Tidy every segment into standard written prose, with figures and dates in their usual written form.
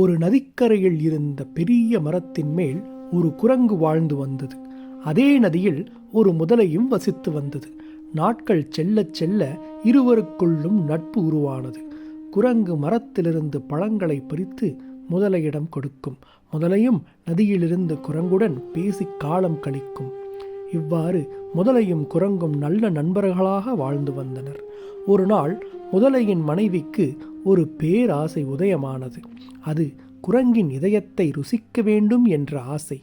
ஒரு நதிக்கரையில் இருந்த பெரிய மரத்தின் மேல் ஒரு குரங்கு வாழ்ந்து வந்தது. அதே நதியில் ஒரு முதலையும் வசித்து வந்தது. நாட்கள் செல்லச் செல்ல இருவருக்குள்ளும் நட்பு உருவானது. குரங்கு மரத்திலிருந்து பழங்களை பறித்து முதலையிடம் கொடுக்கும். முதலையும் நதியிலிருந்து குரங்குடன் பேசி காலம் கழிக்கும். இவ்வாறு முதலையும் குரங்கும் நல்ல நண்பர்களாக வாழ்ந்து வந்தனர். ஒரு நாள் முதலையின் மனைவிக்கு ஒரு பேராசை உதயமானது. அது குரங்கின் இதயத்தை ருசிக்க வேண்டும் என்ற ஆசை.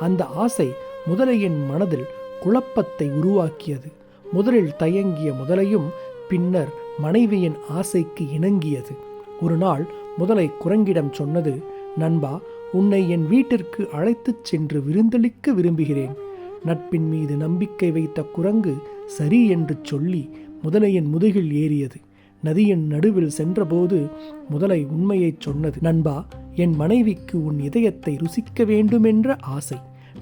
அந்த ஆசை முதலையின் மனதில் குழப்பத்தை உருவாக்கியது. முதலில் தயங்கிய முதலையும் பின்னர் மனைவியின் ஆசைக்கு இணங்கியது. ஒரு நாள் முதலை குரங்கிடம் சொன்னது, நண்பா, உன்னை என் வீட்டிற்கு அழைத்துச் சென்று விருந்தளிக்க விரும்புகிறேன். நட்பின் மீது நம்பிக்கை வைத்த குரங்கு சரி என்று சொல்லி முதலையின் முதுகில் ஏறியது. நதியின் நடுவில் சென்றபோது முதலை உண்மையைச் சொன்னது. நண்பா, என் மனைவிக்கு உன் இதயத்தை ருசிக்க வேண்டுமென்ற ஆசை.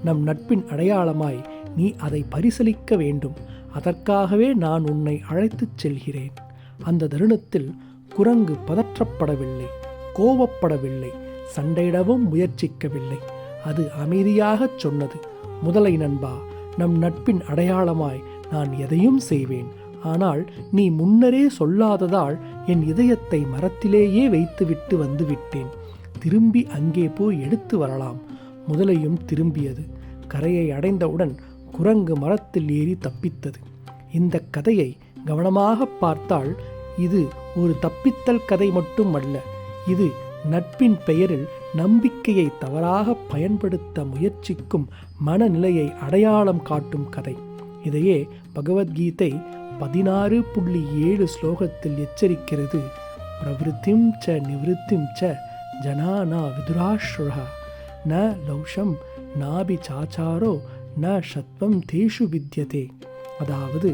நம் நட்பின் அடையாளமாய் நீ அதை பரிசளிக்க வேண்டும். அதற்காகவே நான் உன்னை அழைத்துச் செல்கிறேன். அந்த தருணத்தில் குரங்கு பதற்றப்படவில்லை, கோபப்படவில்லை, சண்டையிடவும் முயற்சிக்கவில்லை. அது அமைதியாகச் சொன்னது, முதலை நண்பா, நம் நட்பின் அடையாளமாய் நான் எதையும் செய்வேன். ஆனால் நீ முன்னரே சொல்லாததால் என் இதயத்தை மரத்திலேயே வைத்துவிட்டு வந்துவிட்டேன். திரும்பி அங்கே போய் எடுத்து வரலாம். முதலையும் திரும்பியது. கரையை அடைந்தவுடன் குரங்கு மரத்தில் ஏறி தப்பித்தது. இந்த கதையை கவனமாக பார்த்தால் இது ஒரு தப்பித்தல் கதை மட்டும் அல்ல. இது நட்பின் பெயரில் நம்பிக்கையை தவறாக பயன்படுத்த முயற்சிக்கும் மனநிலையை அடையாளம் காட்டும் கதை. இதையே பகவத்கீதை 16.7 ஸ்லோகத்தில் எச்சரிக்கிறது. பிரவிருத்திம் ச நிவிருத்திம் ச ஜனானா விதுராஸ்ருஹ ந லௌஷம் நாபி சாச்சாரோ ந சத்வம் தேஷு வித்யதே. அதாவது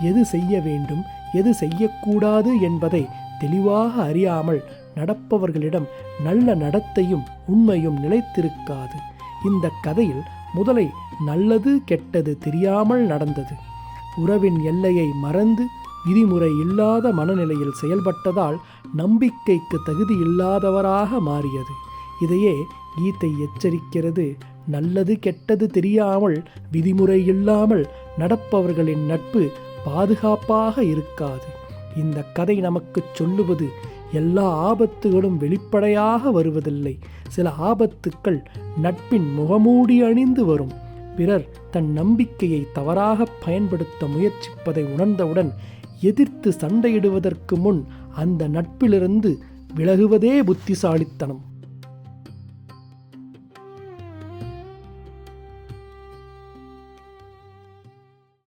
எது செய்ய வேண்டும், எது செய்யக்கூடாது என்பதை தெளிவாக அறியாமல் நடப்பவர்களிடம் நல்ல நடத்தையும் உண்மையும் நிலைத்திருக்காது. இந்த கதையில் முதலை நல்லது கெட்டது தெரியாமல் நடந்தது. உறவின் எல்லையை மறந்து விதிமுறை இல்லாத மனநிலையில் செயல்பட்டதால் நம்பிக்கைக்கு தகுதி இல்லாதவராக மாறியது. இதையே கீதை எச்சரிக்கிறது. நல்லது கெட்டது தெரியாமல் விதிமுறை இல்லாமல் நடப்பவர்களின் நட்பு பாதுகாப்பாக இருக்காது. இந்த கதை நமக்கு சொல்லுவது, எல்லா ஆபத்துகளும் வெளிப்படையாக வருவதில்லை. சில ஆபத்துக்கள் நட்பின் முகமூடி அணிந்து வரும். பிறர் தன் நம்பிக்கையை தவறாக பயன்படுத்த முயற்சிப்பதை உணர்ந்தவுடன் எதிர்த்து சண்டையிடுவதற்கு முன் அந்த நட்பிலிருந்து விலகுவதே புத்திசாலித்தனம்.